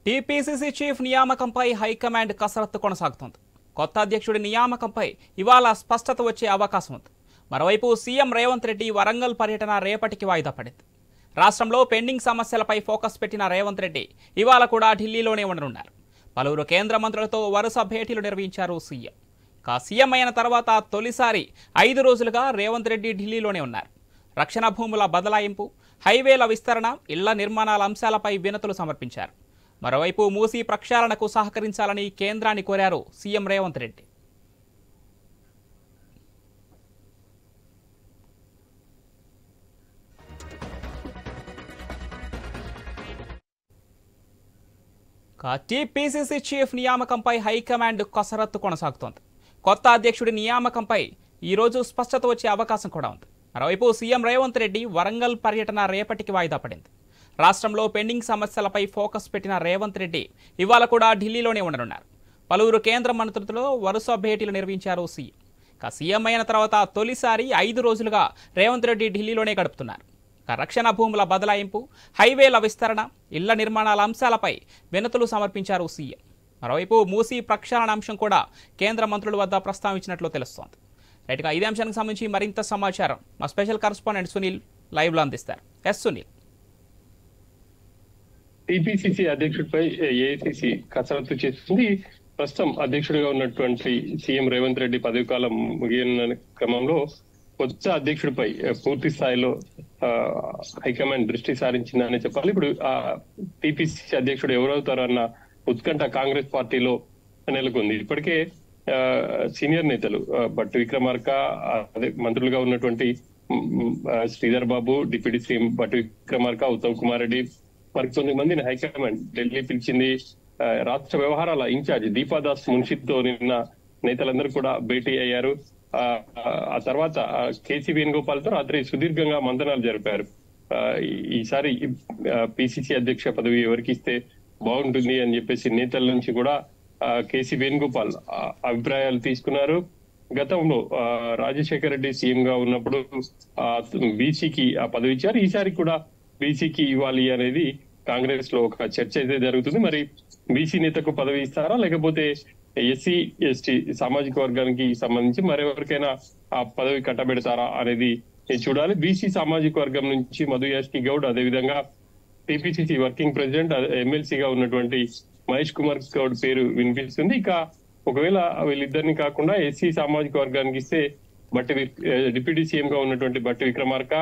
TPCC chief నియామకంపై high command కసరత్తు కొనసాగుతోంది. కొత్త అధ్యక్షుడి నియామకంపై ఇవాళ స్పష్టత వచ్చే అవకాశం ఉంది. మరోవైపు సీఎం రేవంత్ రెడ్డి వరంగల్ పర్యటన రేపటికి వాయిదా పడింది. రాష్ట్రంలో పెండింగ్ సమస్యలపై ఫోకస్ పెట్టిన రేవంత్ రెడ్డి ఇవాళ కూడా ఢిల్లీలోనే ఉండనున్నారు. పలువురు కేంద్ర మంత్రులతో వరుస భేటీలు నిర్వహించారు సీఎం. సీఎం అయిన తర్వాత తొలిసారి 5 రోజులుగా రేవంత్ రెడ్డి ఢిల్లీలోనే ఉన్నారు. రక్షణ భూముల బదలాయింపు, హైవేల విస్తరణ, ఇళ్ల నిర్మాణాల అంశాలపై వినతులు సమర్పించారు. మరోవైపు మూసీ ప్రక్షాళనకు సహకరించాలని కేంద్రాన్ని కోరారు CM Revanth Reddy. TPCC chief నియామకంపై హైకమాండ్ కసరత్తు కొనసాగుతోంది. కొత్త అధ్యక్షుడి నియామకంపై ఈరోజు స్పష్టత వచ్చే అవకాశం కూడా ఉంది. మరోవైపు సీఎం రేవంత్ రెడ్డి వరంగల్ పర్యటన రేపటికి వాయిదా పడింది. రాష్ట్రంలో పెండింగ్ సమస్యలపై ఫోకస్ పెట్టిన రేవంత్ రెడ్డి ఇవాళ కూడా ఢిల్లీలోనే ఉండనున్నారు. పలువురు కేంద్ర మంత్రులతో వరుస భేటీలు నిర్వహించారు సీఎం. సీఎం అయిన తర్వాత తొలిసారి 5 రోజులుగా రేవంత్ రెడ్డి ఢిల్లీలోనే గడుపుతున్నారు. రక్షణ భూముల బదలాయింపు, హైవేల విస్తరణ, ఇళ్ల నిర్మాణాల అంశాలపై వినతులు సమర్పించారు సీఎం. మరోవైపు మూసీ ప్రక్షాళన అంశం కూడా కేంద్ర మంత్రుల వద్ద ప్రస్తావించినట్లు తెలుస్తోంది. రైట్గా ఇదే అంశానికి సంబంధించి మరింత సమాచారం మా స్పెషల్ కరెస్పాండెంట్ సునీల్ లైవ్లో అందిస్తారు. సునీల్, టీపీసీసీ అధ్యక్షుడిపై ఏఐసీసీ కసరత్తు చేస్తుంది. ప్రస్తుతం అధ్యక్షుడిగా ఉన్నటువంటి సీఎం రేవంత్ రెడ్డి పదవీకాలం ముగియనున్న క్రమంలో కొత్త అధ్యక్షుడిపై పూర్తి స్థాయిలో హైకమాండ్ దృష్టి సారించిందని చెప్పాలి. ఇప్పుడు ఆ టీపీసీసీ అధ్యక్షుడు ఎవరవుతారో అన్న ఉత్కంఠ కాంగ్రెస్ పార్టీలో నెలకొంది. ఇప్పటికే సీనియర్ నేతలు భట్టి విక్రమార్క, అదే మంత్రులుగా ఉన్నటువంటి శ్రీధర్ బాబు, డిప్యూటీ సీఎం భట్టి విక్రమార్క, ఉత్తమ్ కుమార్ రెడ్డి, మరి 9 మందిని హైకమాండ్ ఢిల్లీ పిలిచింది. రాష్ట్ర వ్యవహారాల ఇన్ఛార్జ్ దీపాదాస్ మున్షితో నిన్న నేతలందరూ కూడా భేటీ అయ్యారు. ఆ తర్వాత కేసీ వేణుగోపాల్ తో రాత్రి సుదీర్ఘంగా మంతనాలు జరిపారు. ఈసారి పిసిసి అధ్యక్ష పదవి ఎవరికి ఇస్తే బాగుంటుంది అని చెప్పేసి నేతల నుంచి కూడా కేసీ వేణుగోపాల్ అభిప్రాయాలు తీసుకున్నారు. గతంలో రాజశేఖర రెడ్డి సీఎం గా ఉన్నప్పుడు బీసీకి ఆ పదవి ఇచ్చారు. ఈసారి కూడా బీసీకి ఇవ్వాలి అనేది కాంగ్రెస్ లో ఒక చర్చ అయితే జరుగుతుంది. మరి బీసీ నేతకు పదవి ఇస్తారా, లేకపోతే ఎస్సీ ఎస్టీ సామాజిక వర్గానికి సంబంధించి మరెవరికైనా ఆ పదవి కట్టబెడతారా అనేది చూడాలి. బీసీ సామాజిక వర్గం నుంచి మధు యాష్కి గౌడ్, అదేవిధంగా టీపీసీసీ వర్కింగ్ ప్రెసిడెంట్ ఎమ్మెల్సీగా ఉన్నటువంటి మహేష్ కుమార్ గౌడ్ పేరు వినిపిస్తుంది. ఇక ఒకవేళ వీళ్ళిద్దరిని కాకుండా ఎస్సీ సామాజిక వర్గానికి ఇస్తే డిప్యూటీ సీఎం గా ఉన్నటువంటి భట్టి విక్రమార్క,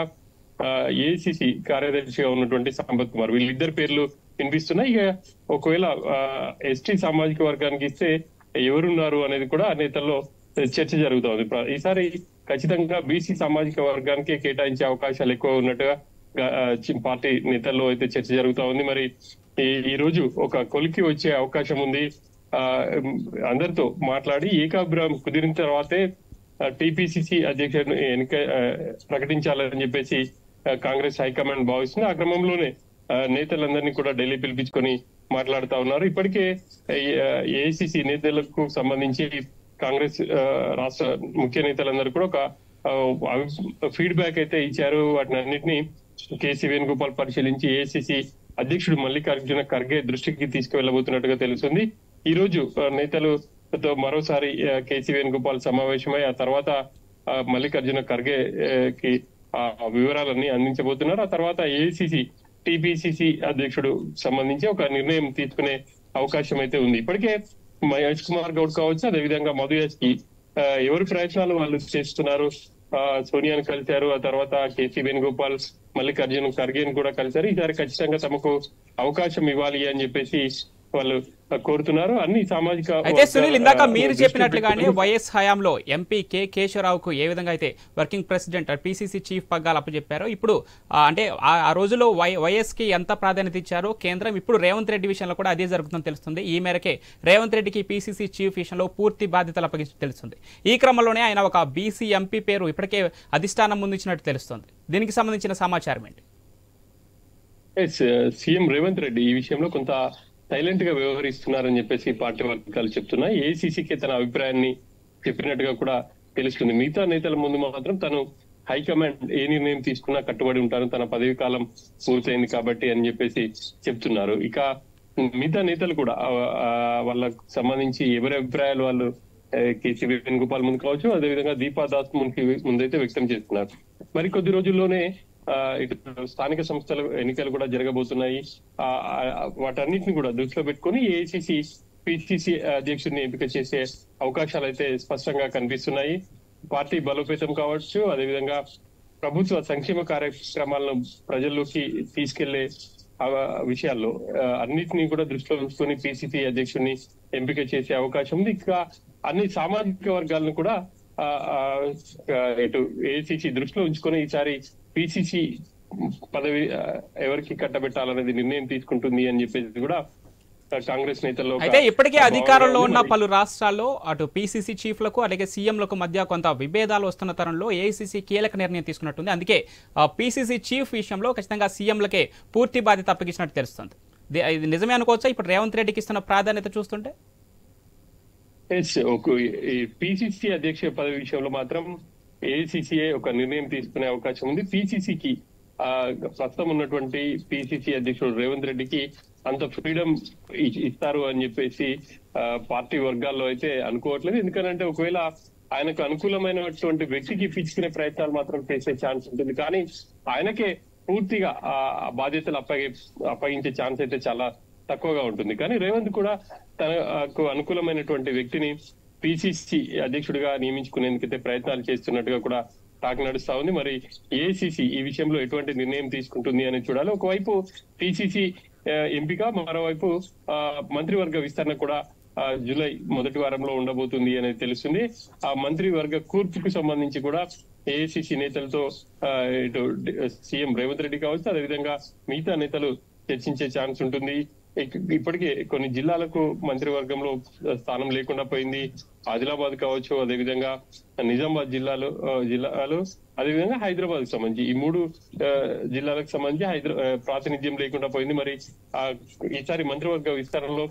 ఏఐసీసీ కార్యదర్శిగా ఉన్నటువంటి సంపత్ కుమార్, వీళ్ళిద్దరు పేర్లు వినిపిస్తున్నాయి. ఇక ఒకవేళ ఎస్టీ సామాజిక వర్గానికి ఇస్తే ఎవరున్నారు అనేది కూడా నేతల్లో చర్చ జరుగుతోంది. ఈసారి ఖచ్చితంగా బీసీ సామాజిక వర్గానికి కేటాయించే అవకాశాలు ఎక్కువ ఉన్నట్టుగా పార్టీ నేతల్లో అయితే చర్చ జరుగుతా ఉంది. మరి ఈ రోజు ఒక కొలికి వచ్చే అవకాశం ఉంది. అందరితో మాట్లాడి ఏకాభిప్రాయం కుదిరిన తర్వాతే టీపీసీసీ అధ్యక్షుడిని ప్రకటించాలని చెప్పేసి కాంగ్రెస్ హైకమాండ్ భావిస్తుంది. ఆ క్రమంలోనే నేతలందరినీ కూడా ఢిల్లీ పిలిపించుకొని మాట్లాడుతా ఉన్నారు. ఇప్పటికే ఏఐసీసీ నేతలకు సంబంధించి కాంగ్రెస్ రాష్ట్ర ముఖ్య నేతలందరూ కూడా ఒక ఫీడ్బ్యాక్ అయితే ఇచ్చారు. వాటిని అన్నింటినీ కేసీ వేణుగోపాల్ పరిశీలించి ఏఐసీసీ అధ్యక్షుడు మల్లికార్జున ఖర్గే దృష్టికి తీసుకువెళ్లబోతున్నట్టుగా తెలుస్తుంది. ఈ రోజు నేతలతో మరోసారి కేసీ వేణుగోపాల్ సమావేశమై ఆ తర్వాత మల్లికార్జున ఖర్గే కి ఆ వివరాలన్నీ అందించబోతున్నారు. ఆ తర్వాత ఏఐసీసీ టీపీసీసీ అధ్యక్షుడు సంబంధించి ఒక నిర్ణయం తీసుకునే అవకాశం అయితే ఉంది. ఇప్పటికే మహేష్ కుమార్ గౌడ్ కావచ్చు, అదేవిధంగా మధు యాష్కి ఎవరి ప్రయత్నాలు వాళ్ళు చేస్తున్నారు. సోనియాను కలిశారు, ఆ తర్వాత కేసీ వేణుగోపాల్ మల్లికార్జున ఖర్గేని కూడా కలిశారు. ఈసారి ఖచ్చితంగా తమకు అవకాశం ఇవ్వాలి అని చెప్పేసి వాళ్ళు కోరుతున్నారు. అన్ని సామాజిక అయితే సునీల్, ఇందాక మీరు చెప్పినట్లుగానే వైఎస్ హయాంలో ఎంపీ కేశవరావుకు ఏ విధంగా అయితే వర్కింగ్ ప్రెసిడెంట్ పిసిసి చీఫ్ పగ్గాలు అప్పచెప్పారో, ఇప్పుడు అంటే ఆ రోజులో వైఎస్ కి ఎంత ప్రాధాన్యత ఇచ్చారో కేంద్రం, ఇప్పుడు రేవంత్ రెడ్డి విషయంలో కూడా అదే జరుగుతుందని తెలుస్తుంది. ఈ మేరకే రేవంత్ రెడ్డికి పిసిసి చీఫ్ విషయంలో పూర్తి బాధ్యతలు అప్పగించి తెలుస్తుంది. ఈ క్రమంలోనే ఆయన ఒక బీసీ ఎంపీ పేరు ఇప్పటికే అధిష్టానం ముందుంచినట్టు తెలుస్తుంది. దీనికి సంబంధించిన సమాచారం ఏంటి? సీఎం రేవంత్ రెడ్డి ఈ విషయంలో కొంత సైలెంట్ గా వ్యవహరిస్తున్నారని చెప్పేసి పార్టీ వర్గాలు చెప్తున్నాయి. ఏఐసీసీకి తన అభిప్రాయాన్ని చెప్పినట్టుగా కూడా తెలుస్తుంది. మిగతా నేతల ముందు మాత్రం తను హైకమాండ్ ఏ నిర్ణయం తీసుకున్నా కట్టుబడి ఉంటారు, తన పదవి కాలం పూర్తయింది కాబట్టి అని చెప్పేసి చెప్తున్నారు. ఇక మిగతా నేతలు కూడా వాళ్ళకు సంబంధించి ఎవరి అభిప్రాయాలు వాళ్ళు కేసీ వేణుగోపాల్ ముందు కావచ్చు, అదేవిధంగా దీపా దాస్ ముందైతే వ్యక్తం చేస్తున్నారు. మరి కొద్ది రోజుల్లోనే ఇటు స్థానిక సంస్థల ఎన్నికలు కూడా జరగబోతున్నాయి. వాటన్నిటిని కూడా దృష్టిలో పెట్టుకొని ఏఐసిసి పిసిసి అధ్యక్షుడిని ఎంపిక చేసే అవకాశాలు అయితే స్పష్టంగా కనిపిస్తున్నాయి. పార్టీ బలోపేతం కావచ్చు, అదేవిధంగా ప్రభుత్వ సంక్షేమ కార్యక్రమాలను ప్రజల్లోకి తీసుకెళ్లే విషయాల్లో అన్నిటినీ కూడా దృష్టిలో ఉంచుకొని పిసిసి అధ్యక్షుడిని ఎంపిక చేసే అవకాశం ఉంది. ఇంకా అన్ని సామాజిక వర్గాలను కూడా ఇటు ఏఐసిసి దృష్టిలో ఉంచుకొని ఈసారి పిసిసి పదవి ఎవరికి కట్టబెట్టాలనేది నిర్ణయం తీసుకుంటుంది అని చెప్పేసి కూడా కాంగ్రెస్ నేతల్లో. అయితే ఇప్పటికే అధికారంలో ఉన్న పలు రాష్ట్రాల్లో అటు పిసిసి చీఫ్లకు అలాగే సీఎంలకు మధ్య కొంత విభేదాలు వస్తున్న తరంలో ఏఐసిసి కీలక నిర్ణయం తీసుకున్నట్టుంది. అందుకే పిసిసి చీఫ్ విషయంలో ఖచ్చితంగా సీఎంలకే పూర్తి బాధ్యత అప్పగించినట్టు తెలుస్తుంది. ఇది నిజమే అనుకోవచ్చా ఇప్పుడు రేవంత్ రెడ్డికి ఇస్తున్న ప్రాధాన్యత చూస్తుంటే? పిసిసి అధ్యక్ష పదవి విషయంలో మాత్రం ఏఐసిసిఏ ఒక నిర్ణయం తీసుకునే అవకాశం ఉంది. పిసిసికి ప్రస్తుతం ఉన్నటువంటి పిసిసి అధ్యక్షుడు రేవంత్ రెడ్డికి అంత ఫ్రీడమ్ ఇస్తారు అని చెప్పేసి పార్టీ వర్గాల్లో అయితే అనుకోవట్లేదు. ఎందుకంటే ఒకవేళ ఆయనకు అనుకూలమైనటువంటి వ్యక్తికి ఇప్పించుకునే ప్రయత్నాలు మాత్రం చేసే ఛాన్స్ ఉంటుంది. కానీ ఆయనకే పూర్తిగా ఆ బాధ్యతలు అప్పగించే ఛాన్స్ అయితే చాలా తక్కువగా ఉంటుంది. కానీ రేవంత్ కూడా తనకు అనుకూలమైనటువంటి వ్యక్తిని పిసిసి అధ్యక్షుడిగా నియమించుకునేందుకైతే ప్రయత్నాలు చేస్తున్నట్టుగా కూడా టాక్ నడుస్తా ఉంది. మరి ఏఐసిసి ఈ విషయంలో ఎటువంటి నిర్ణయం తీసుకుంటుంది అని చూడాలి. ఒకవైపు పిసిసి ఎంపిక, మరోవైపు మంత్రివర్గ విస్తరణ కూడా జూలై మొదటి వారంలో ఉండబోతుంది అనేది తెలుస్తుంది. ఆ మంత్రివర్గ కూర్పుకు సంబంధించి కూడా ఏఐసిసి నేతలతో ఇటు సీఎం రేవంత్ రెడ్డి కావచ్చు, అదేవిధంగా మిగతా నేతలు చర్చించే ఛాన్స్ ఉంటుంది. ఇప్పటికే కొన్ని జిల్లాలకు మంత్రివర్గంలో స్థానం లేకుండా పోయింది. ఆదిలాబాద్ కావచ్చు, అదేవిధంగా నిజామాబాద్ జిల్లాలు, అదేవిధంగా హైదరాబాద్ కు సంబంధించి ఈ 3 జిల్లాలకు సంబంధించి ప్రాతినిధ్యం లేకుండా పోయింది. మరి ఈసారి మంత్రివర్గ విస్తరణలో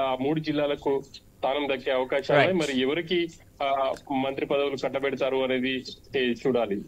ఆ 3 జిల్లాలకు స్థానం దక్కే అవకాశాలు. మరి ఎవరికి మంత్రి పదవులు కట్టబెడతారు అనేది చూడాలి.